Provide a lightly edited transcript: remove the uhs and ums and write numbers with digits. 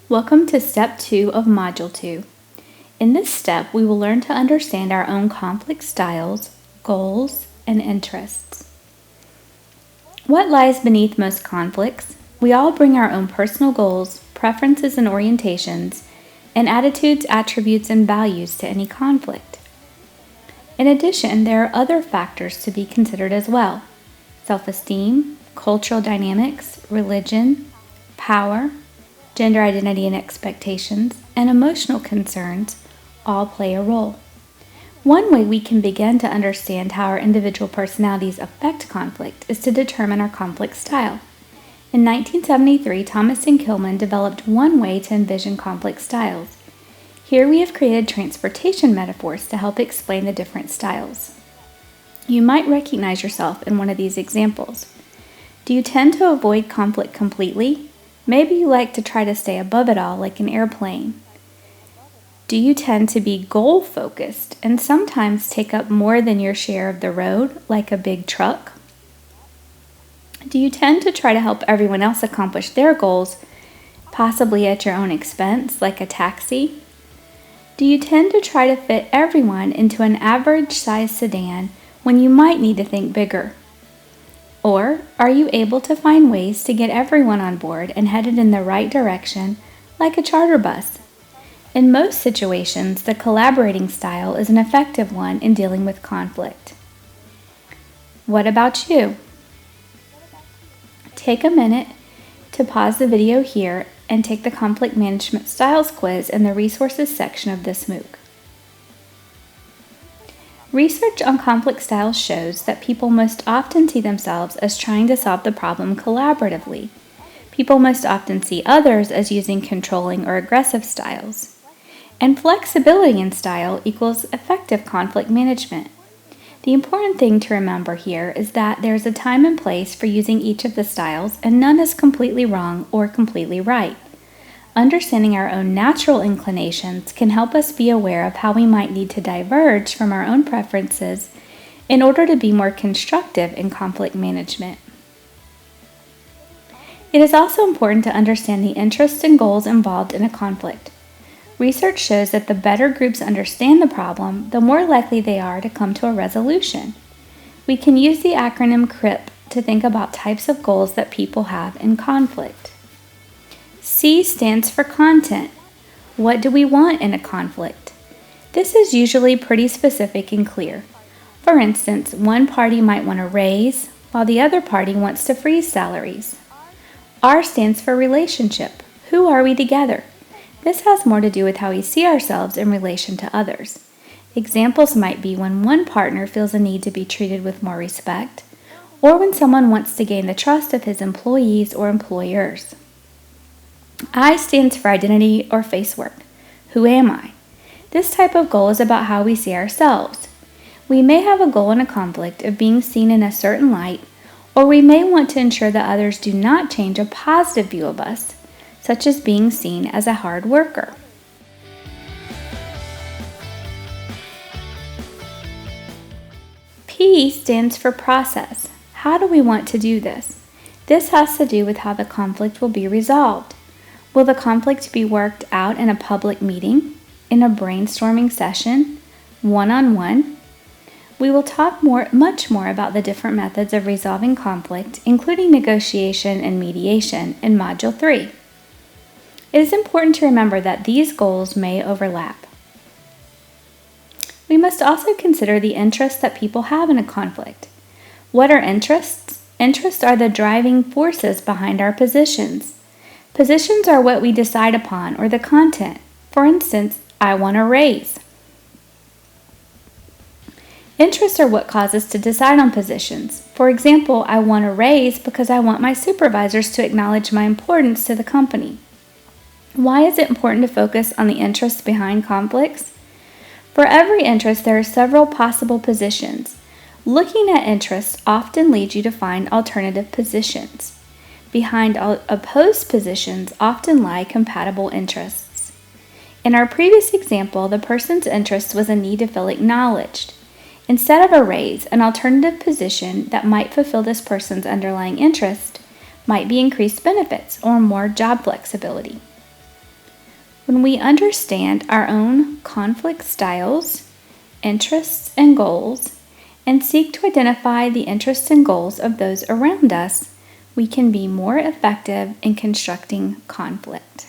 Welcome to Step 2 of Module 2. In this step, we will learn to understand our own conflict styles, goals, and interests. What lies beneath most conflicts? We all bring our own personal goals, preferences and orientations, and attitudes, attributes, and values to any conflict. In addition, there are other factors to be considered as well: self-esteem, cultural dynamics, religion, power, gender identity and expectations, and emotional concerns all play a role. One way we can begin to understand how our individual personalities affect conflict is to determine our conflict style. In 1973, Thomas and Kilman developed one way to envision conflict styles. Here we have created transportation metaphors to help explain the different styles. You might recognize yourself in one of these examples. Do you tend to avoid conflict completely? Maybe you like to try to stay above it all like an airplane. Do you tend to be goal-focused and sometimes take up more than your share of the road, like a big truck? Do you tend to try to help everyone else accomplish their goals, possibly at your own expense, like a taxi? Do you tend to try to fit everyone into an average-sized sedan when you might need to think bigger? Or are you able to find ways to get everyone on board and headed in the right direction, like a charter bus? In most situations, the collaborating style is an effective one in dealing with conflict. What about you? Take a minute to pause the video here and take the Conflict Management Styles quiz in the Resources section of this MOOC. Research on conflict styles shows that people most often see themselves as trying to solve the problem collaboratively. People most often see others as using controlling or aggressive styles. And flexibility in style equals effective conflict management. The important thing to remember here is that there is a time and place for using each of the styles, and none is completely wrong or completely right. Understanding our own natural inclinations can help us be aware of how we might need to diverge from our own preferences in order to be more constructive in conflict management. It is also important to understand the interests and goals involved in a conflict. Research shows that the better groups understand the problem, the more likely they are to come to a resolution. We can use the acronym CRIP to think about types of goals that people have in conflict. C stands for content. What do we want in a conflict? This is usually pretty specific and clear. For instance, one party might want a raise, while the other party wants to freeze salaries. R stands for relationship. Who are we together? This has more to do with how we see ourselves in relation to others. Examples might be when one partner feels a need to be treated with more respect, or when someone wants to gain the trust of his employees or employers. I stands for identity or face work. Who am I? This type of goal is about how we see ourselves. We may have a goal in a conflict of being seen in a certain light, or we may want to ensure that others do not change a positive view of us, such as being seen as a hard worker. P stands for process. How do we want to do this? This has to do with how the conflict will be resolved. Will the conflict be worked out in a public meeting, in a brainstorming session, one-on-one? We will talk much more about the different methods of resolving conflict, including negotiation and mediation, in Module 3. It is important to remember that these goals may overlap. We must also consider the interests that people have in a conflict. What are interests? Interests are the driving forces behind our positions. Positions are what we decide upon, or the content. For instance, I want a raise. Interests are what cause us to decide on positions. For example, I want a raise because I want my supervisors to acknowledge my importance to the company. Why is it important to focus on the interests behind conflicts? For every interest, there are several possible positions. Looking at interests often leads you to find alternative positions. Behind opposed positions often lie compatible interests. In our previous example, the person's interest was a need to feel acknowledged. Instead of a raise, an alternative position that might fulfill this person's underlying interest might be increased benefits or more job flexibility. When we understand our own conflict styles, interests, and goals, and seek to identify the interests and goals of those around us, we can be more effective in constructing conflict.